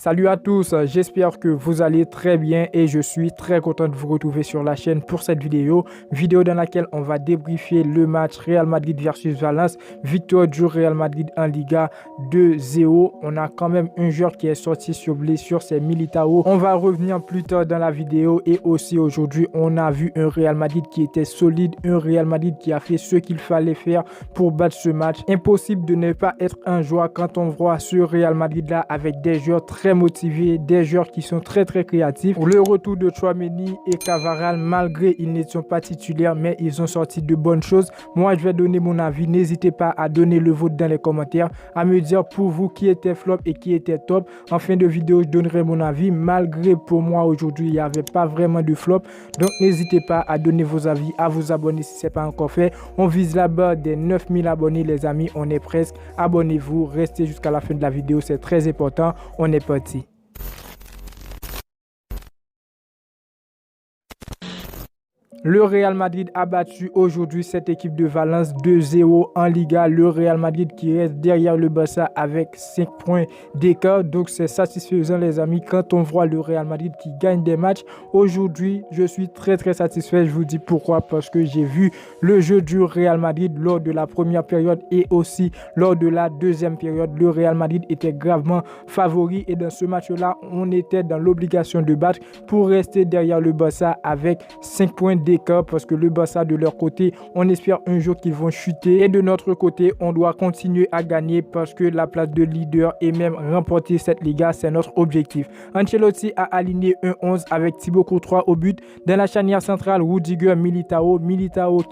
Salut à tous, j'espère que vous allez très bien et je suis très content de vous retrouver sur la chaîne pour cette vidéo dans laquelle on va débriefer le match Real Madrid versus Valence, victoire du Real Madrid en Liga 2-0. On a quand même un joueur qui est sorti sur blessure, c'est Militao. On va revenir plus tard dans la vidéo et aussi aujourd'hui on a vu un Real Madrid qui était solide, un Real Madrid qui a fait ce qu'il fallait faire pour battre ce match. Impossible de ne pas être un joueur quand on voit ce Real Madrid là avec des joueurs très motivés, des joueurs qui sont très créatifs. Le retour de Tchouaméni et Cavaral, malgré ils ne sont pas titulaires, mais ils ont sorti de bonnes choses. Moi, je vais donner mon avis. N'hésitez pas à donner le vôtre dans les commentaires, à me dire pour vous qui était flop et qui était top. En fin de vidéo, je donnerai mon avis. Malgré pour moi aujourd'hui, il n'y avait pas vraiment de flop. Donc, n'hésitez pas à donner vos avis, à vous abonner si ce n'est pas encore fait. On vise la barre des 9000 abonnés, les amis. On est presque. Abonnez-vous, restez jusqu'à la fin de la vidéo. C'est très important. On est parti. Le Real Madrid a battu aujourd'hui cette équipe de Valence 2-0 en Liga. Le Real Madrid qui reste derrière le Barça avec 5 points d'écart. Donc c'est satisfaisant les amis quand on voit le Real Madrid qui gagne des matchs. Aujourd'hui, je suis très satisfait. Je vous dis pourquoi. Parce que j'ai vu le jeu du Real Madrid lors de la première période et aussi lors de la deuxième période. Le Real Madrid était gravement favori et dans ce match-là, on était dans l'obligation de battre pour rester derrière le Barça avec 5 points d'écart. Parce que le Barça de leur côté, on espère un jour qu'ils vont chuter et de notre côté, on doit continuer à gagner parce que la place de leader et même remporter cette Liga, c'est notre objectif. Ancelotti a aligné un 11 avec Thibaut Courtois au but. Dans la charnière centrale, Rudiger, Militao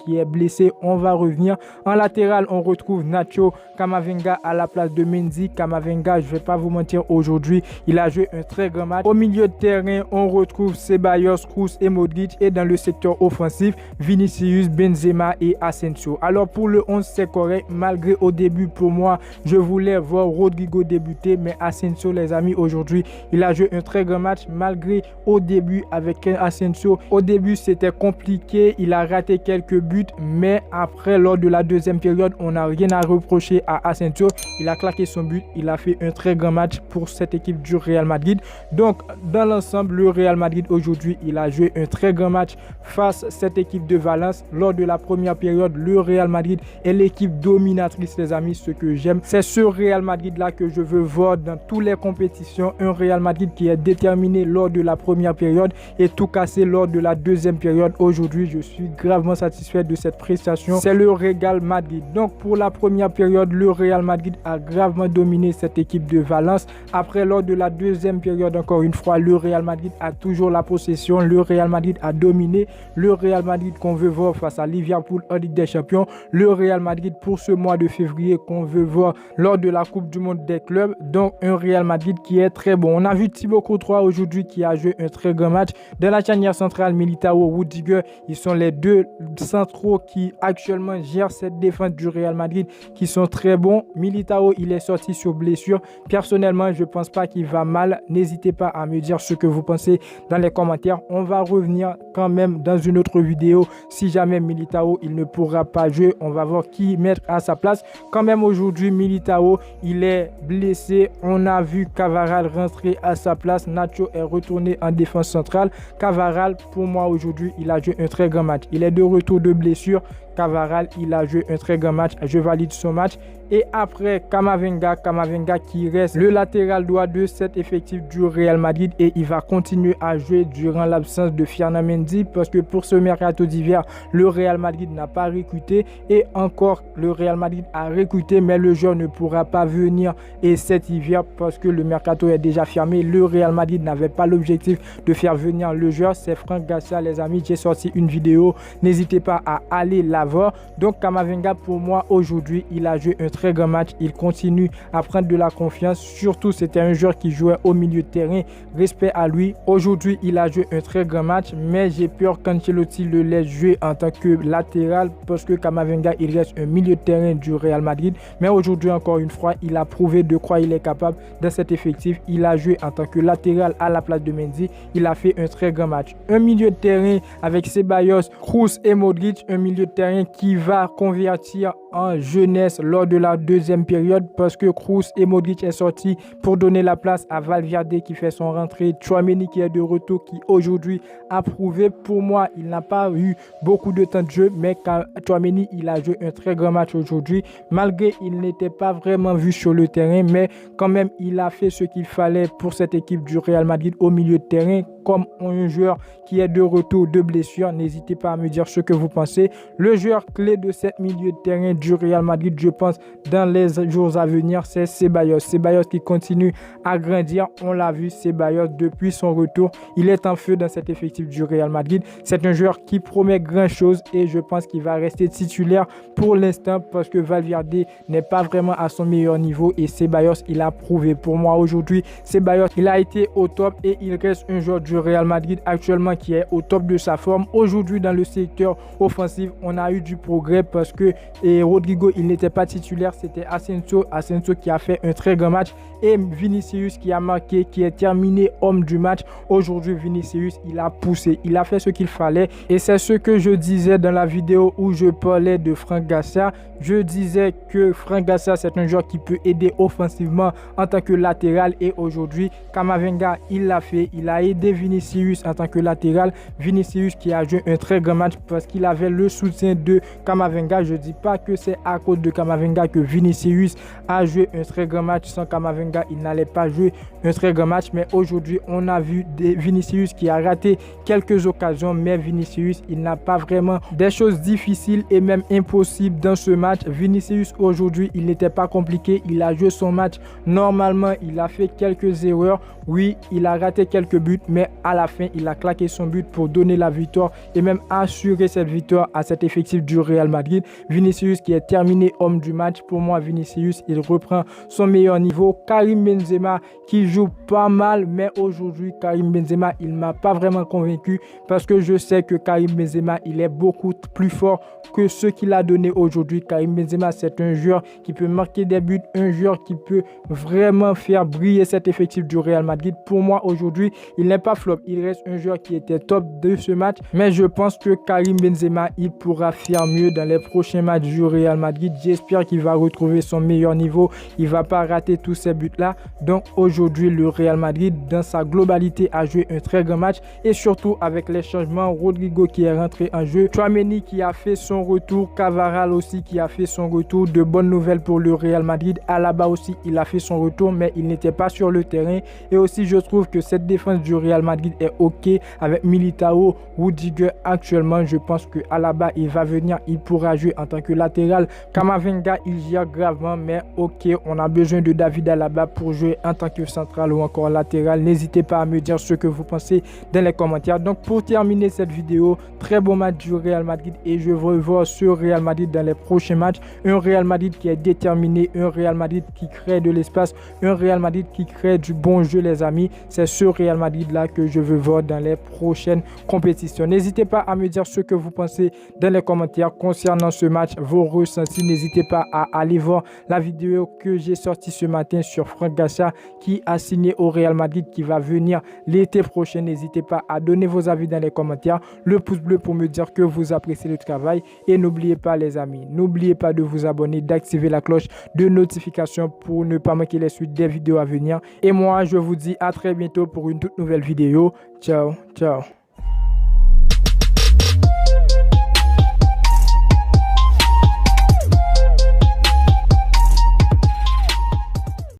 qui est blessé, on va revenir. En latéral, on retrouve Nacho, Camavinga à la place de Mendy. Camavinga, je ne vais pas vous mentir, aujourd'hui, il a joué un très grand match. Au milieu de terrain, on retrouve Ceballos, Kroos et Modric et dans le secteur offensif, Vinicius, Benzema et Asensio. Alors pour le 11, c'est correct, malgré au début pour moi, je voulais voir Rodrigo débuter, mais Asensio les amis, aujourd'hui, il a joué un très grand match, malgré au début avec Asensio. Au début, c'était compliqué, il a raté quelques buts, mais après, lors de la deuxième période, on n'a rien à reprocher à Asensio. Il a claqué son but, il a fait un très grand match pour cette équipe du Real Madrid. Donc, dans l'ensemble, le Real Madrid aujourd'hui, il a joué un très grand match face à cette équipe de Valence. Lors de la première période, le Real Madrid est l'équipe dominatrice, les amis. Ce que j'aime, c'est ce Real Madrid là que je veux voir dans toutes les compétitions. Un Real Madrid qui est déterminé lors de la première période et tout cassé lors de la deuxième période. Aujourd'hui, je suis gravement satisfait de cette prestation. C'est le Real Madrid. Donc pour la première période, le Real Madrid a gravement dominé cette équipe de Valence. Après, lors de la deuxième période, encore une fois, le Real Madrid a toujours la possession. Le Real Madrid a dominé. Le Real Madrid qu'on veut voir face à Liverpool en Ligue des Champions. Le Real Madrid pour ce mois de février qu'on veut voir lors de la Coupe du Monde des clubs. Donc un Real Madrid qui est très bon. On a vu Thibaut Courtois aujourd'hui qui a joué un très grand match. Dans la charnière centrale, Militao, Rudiger, ils sont les deux centraux qui actuellement gèrent cette défense du Real Madrid qui sont très bons. Militao, il est sorti sur blessure. Personnellement, je ne pense pas qu'il va mal. N'hésitez pas à me dire ce que vous pensez dans les commentaires. On va revenir quand même dans une autre vidéo. Si jamais Militao il ne pourra pas jouer, on va voir qui mettre à sa place. Quand même aujourd'hui, Militao il est blessé. On a vu Cavaral rentrer à sa place. Nacho est retourné en défense centrale. Cavaral, pour moi aujourd'hui, il a joué un très grand match. Il est de retour de blessure. Cavaral, il a joué un très grand match. Je valide son match. Et après, Camavinga qui reste le latéral droit de cet effectif du Real Madrid et il va continuer à jouer durant l'absence de Ferland Mendy parce que pour ce mercato d'hiver, le Real Madrid n'a pas recruté et encore le Real Madrid a recruté mais le joueur ne pourra pas venir et cet hiver parce que le mercato est déjà fermé. Le Real Madrid n'avait pas l'objectif de faire venir le joueur. C'est Franck Garcia les amis, j'ai sorti une vidéo. N'hésitez pas à aller la voir. Donc Camavinga pour moi aujourd'hui, il a joué un très grand match. Il continue à prendre de la confiance. Surtout, c'était un joueur qui jouait au milieu de terrain. Respect à lui. Aujourd'hui, il a joué un très grand match, mais j'ai peur qu'Ancelotti le laisse jouer en tant que latéral parce que Camavinga, il reste un milieu de terrain du Real Madrid. Mais aujourd'hui, encore une fois, il a prouvé de quoi il est capable dans cet effectif. Il a joué en tant que latéral à la place de Mendy. Il a fait un très grand match. Un milieu de terrain avec Ceballos, Kroos et Modric. Un milieu de terrain qui va convertir en jeunesse lors de la deuxième période parce que Kroos et Modric est sorti pour donner la place à Valverde qui fait son rentrée. Tchouaméni qui est de retour, qui aujourd'hui a prouvé, pour moi, il n'a pas eu beaucoup de temps de jeu, mais Tchouaméni, il a joué un très grand match aujourd'hui, malgré il n'était pas vraiment vu sur le terrain, mais quand même, il a fait ce qu'il fallait pour cette équipe du Real Madrid au milieu de terrain, comme un joueur qui est de retour de blessure. N'hésitez pas à me dire ce que vous pensez. Le joueur clé de cette milieu de terrain du Real Madrid, je pense, dans les jours à venir, c'est Ceballos. Ceballos qui continue à grandir. On l'a vu, Ceballos, depuis son retour, il est en feu dans cet effectif du Real Madrid. C'est un joueur qui promet grand chose et je pense qu'il va rester titulaire pour l'instant parce que Valverde n'est pas vraiment à son meilleur niveau et Ceballos, il a prouvé. Pour moi aujourd'hui, Ceballos, il a été au top et il reste un joueur du Real Madrid actuellement qui est au top de sa forme. Aujourd'hui, dans le secteur offensif, on a eu du progrès parce que Rodrigo, il n'était pas titulaire, c'était Asensio qui a fait un très grand match et Vinicius qui a marqué, qui est terminé homme du match. Aujourd'hui, Vinicius, il a poussé, il a fait ce qu'il fallait et c'est ce que je disais dans la vidéo où je parlais de Franck Garcia. Je disais que Franck Garcia, c'est un joueur qui peut aider offensivement en tant que latéral et aujourd'hui, Camavinga, il l'a fait, il a aidé Vinicius en tant que latéral. Vinicius qui a joué un très grand match parce qu'il avait le soutien de Camavinga. Je ne dis pas que c'est à cause de Camavinga que Vinicius a joué un très grand match. Sans Camavinga, il n'allait pas jouer un très grand match. Mais aujourd'hui, on a vu Vinicius qui a raté quelques occasions. Mais Vinicius, il n'a pas vraiment des choses difficiles et même impossibles dans ce match. Vinicius, aujourd'hui, il n'était pas compliqué. Il a joué son match normalement. Il a fait quelques erreurs. Oui, il a raté quelques buts, mais à la fin, il a claqué son but pour donner la victoire et même assurer cette victoire à cet effectif du Real Madrid. Vinicius qui est terminé homme du match. Pour moi, Vinicius, il reprend son meilleur niveau. Karim Benzema qui joue pas mal, mais aujourd'hui, Karim Benzema, il ne m'a pas vraiment convaincu parce que je sais que Karim Benzema, il est beaucoup plus fort que ce qu'il a donné aujourd'hui. Karim Benzema, c'est un joueur qui peut marquer des buts, un joueur qui peut vraiment faire briller cet effectif du Real Madrid. Pour moi, aujourd'hui, il n'est pas flop. Il reste un joueur qui était top de ce match, mais je pense que Karim Benzema, il pourra faire mieux dans les prochains matchs du Real Madrid. J'espère qu'il va retrouver son meilleur niveau. Il ne va pas rater tous ces buts-là. Donc aujourd'hui, le Real Madrid, dans sa globalité, a joué un très grand match et surtout avec les changements, Rodrigo qui est rentré en jeu, Tchouaméni qui a fait son retour, Cavaral aussi qui a fait son retour. De bonnes nouvelles pour le Real Madrid. Alaba aussi, il a fait son retour, mais il n'était pas sur le terrain. Et aussi, je trouve que cette défense du Real Madrid est OK avec Militao, Rudiger. Actuellement, je pense que Alaba, il va venir, il pourra jouer en tant que latéral. Camavinga, il gère gravement, mais OK, on a besoin de David Alaba pour jouer en tant que central ou encore latéral. N'hésitez pas à me dire ce que vous pensez dans les commentaires. Donc, pour terminer cette vidéo, très bon match du Real Madrid et je veux voir ce Real Madrid dans les prochains matchs. Un Real Madrid qui est déterminé, un Real Madrid qui crée de l'espace, un Real Madrid qui crée du bon jeu, les amis. C'est ce Real Madrid-là que je veux voir dans les prochaines compétitions. N'hésitez pas à me dire ce que vous pensez dans les commentaires concernant ce match, vos ressentis. N'hésitez pas à aller voir la vidéo que j'ai sortie ce matin sur Franck Garcia qui a signé au Real Madrid, qui va venir l'été prochain. N'hésitez pas à donner vos avis dans les commentaires, le pouce bleu pour me dire que vous appréciez le travail et n'oubliez pas les amis, n'oubliez pas de vous abonner, d'activer la cloche de notification pour ne pas manquer les suites des vidéos à venir. Et moi, je vous dis à très bientôt pour une toute nouvelle vidéo. Ciao, ciao.